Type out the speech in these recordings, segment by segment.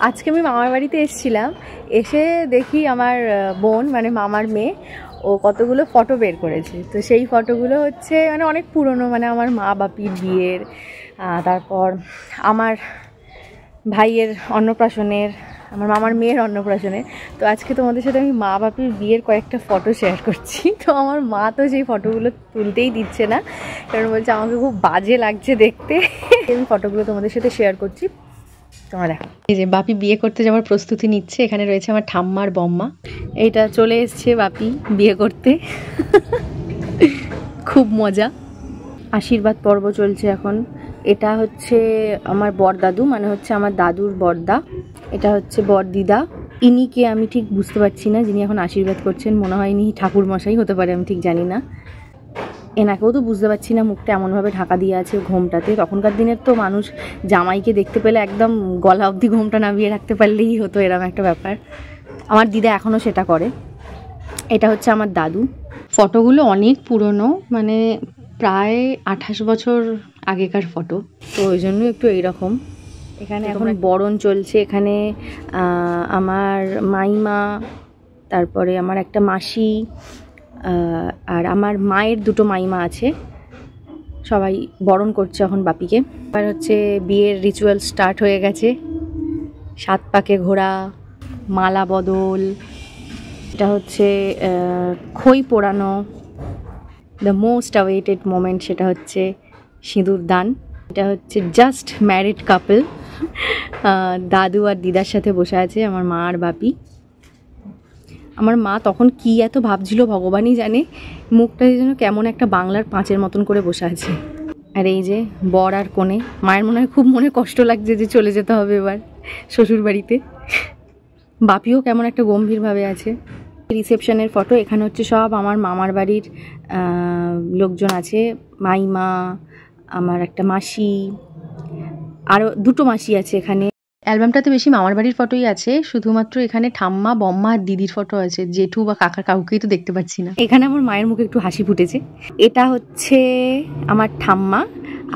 আজকে আমি মামার বাড়িতে এসেছিলাম, এসে দেখি আমার বোন মানে মামার মেয়ে ও কতগুলো ফটো বের করেছে। তো সেই ফটোগুলো হচ্ছে মানে অনেক পুরনো, মানে আমার মা বাপির বিয়ের, তারপর আমার ভাইয়ের অন্নপ্রাশনের, আমার মামার মেয়ের অন্নপ্রাশনের। তো আজকে তোমাদের সাথে আমি মা বাপির বিয়ের কয়েকটা ফটো শেয়ার করছি। তো আমার মা তো সেই ফটোগুলো তুলতেই দিচ্ছে না, কারণ বলছে আমাকে খুব বাজে লাগছে দেখতে। আমি ফটোগুলো তোমাদের সাথে শেয়ার করছি, তোমরা দেখো। এই যে বাপি বিয়ে করতে যাওয়ার প্রস্তুতি নিচ্ছে, এখানে রয়েছে আমার ঠাম্মার বম্মা। এইটা চলে এসছে বাপি বিয়ে করতে। খুব মজা। আশীর্বাদ পর্ব চলছে এখন। এটা হচ্ছে আমার বরদাদু, মানে হচ্ছে আমার দাদুর বরদা। এটা হচ্ছে বরদিদা। ইনিকে আমি ঠিক বুঝতে পারছি না, যিনি এখন আশীর্বাদ করছেন। মনে হয় ইনি ঠাকুর মশাই হতে পারে, আমি ঠিক জানি না। এনাকেও তো বুঝতে পারছি না, মুখটা এমনভাবে ঢাকা দিয়ে আছে ঘোমটাতে। তখনকার দিনের তো মানুষ জামাইকে দেখতে পেলে একদম গলা অবধি ঘোমটা নামিয়ে রাখতে পারলেই হতো, এরকম একটা ব্যাপার। আমার দিদা এখনও সেটা করে। এটা হচ্ছে আমার দাদু। ফটোগুলো অনেক পুরনো, মানে প্রায় 28 বছর আগেকার ফটো, তো ওই জন্য একটু এইরকম। এখানে এখন বরণ চলছে। এখানে আমার মাইমা, তারপরে আমার একটা মাসি, আর আমার মায়ের দুটো মাইমা আছে। সবাই বরণ করছে এখন বাপিকে। এবার হচ্ছে বিয়ের রিচুয়াল স্টার্ট হয়ে গেছে। 7 পাকে ঘোরা, মালা বদল, এটা হচ্ছে খই পোড়ানো, দ্য মোস্ট অ্যাওয়েটেড মোমেন্ট সেটা হচ্ছে সিঁদুর দান। এটা হচ্ছে জাস্ট ম্যারিড কাপল, দাদু আর দিদার সাথে বসে আছে আমার মা আর বাপি। আমার মা তখন কি এত ভাবছিল ভগবানই জানে, মুখটা যেন কেমন একটা বাংলার 5-এর মতন করে বসে আছে। আর এই যে বর আর কনে, মায়ের মনে হয় খুব মনে কষ্ট লাগছে যে চলে যেতে হবে এবার শ্বশুর বাড়িতে। বাপিও কেমন একটা গম্ভীরভাবে আছে। রিসেপশনের ফটো। এখানে হচ্ছে সব আমার মামার বাড়ির লোকজন আছে, মাইমা, আমার একটা মাসি, আরও 2টো মাসি আছে এখানে। অ্যালবামটাতে বেশি মামার বাড়ির ফটোই আছে, শুধুমাত্র এখানে ঠাম্মা, বম্মা আর দিদির ফটো আছে। জেঠু বা কাকা কাউকেই তো দেখতে পাচ্ছি না। এখানে আমার মায়ের মুখে একটু হাসি ফুটেছে। এটা হচ্ছে আমার ঠাম্মা,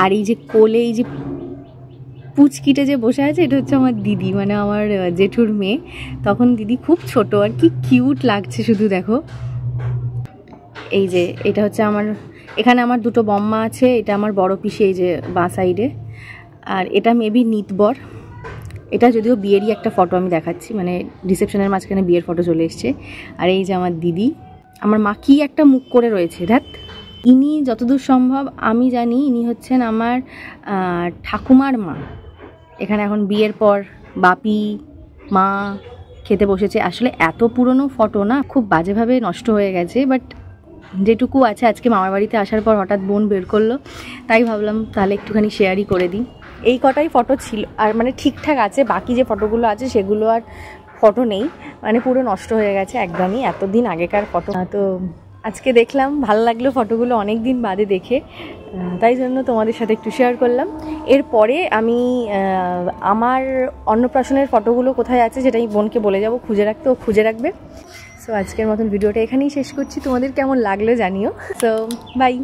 আর এই যে কোলে এই যে পুচকিটে যে বসে আছে, এটা হচ্ছে আমার দিদি, মানে আমার জেঠুর মেয়ে। তখন দিদি খুব ছোট, আর কি কিউট লাগছে শুধু দেখো। এই যে এটা হচ্ছে আমার, এখানে আমার 2টো বম্মা আছে। এটা আমার বড় পিসি, এই যে বাঁ সাইডে। আর এটা মেবি নিতবর। এটা যদিও বিয়েরই একটা ফটো আমি দেখাচ্ছি, মানে রিসেপশনের মাঝখানে বিয়ের ফটো চলে এসছে। আর এই যে আমার দিদি। আমার মা কি একটা মুখ করে রয়েছে, ধ্যাত। ইনি যতদূর সম্ভব আমি জানি ইনি হচ্ছেন আমার ঠাকুমার মা। এখানে এখন বিয়ের পর বাপি মা খেতে বসেছে। আসলে এত পুরনো ফটো না, খুব বাজেভাবে নষ্ট হয়ে গেছে, বাট যেটুকু আছে আজকে মামার বাড়িতে আসার পর হঠাৎ বোন বের করলো, তাই ভাবলাম তাহলে একটুখানি শেয়ারই করে দিই। এই কটাই ফটো ছিল, আর মানে ঠিকঠাক আছে। বাকি যে ফটোগুলো আছে সেগুলো আর ফটো নেই, মানে পুরো নষ্ট হয়ে গেছে একদমই, এতদিন আগেকার ফটো। তো আজকে দেখলাম, ভালো লাগলো ফটোগুলো অনেক দিন বাদে দেখে, তাই জন্য তোমাদের সাথে একটু শেয়ার করলাম। এরপরে আমি আমার অন্নপ্রাশনের ফটোগুলো কোথায় আছে সেটা আমি বোনকে বলে যাব খুঁজে রাখতে, ও খুঁজে রাখবে। সো আজকের মতন ভিডিওটা এখানেই শেষ করছি। তোমাদের কেমন লাগলো জানিও। So by.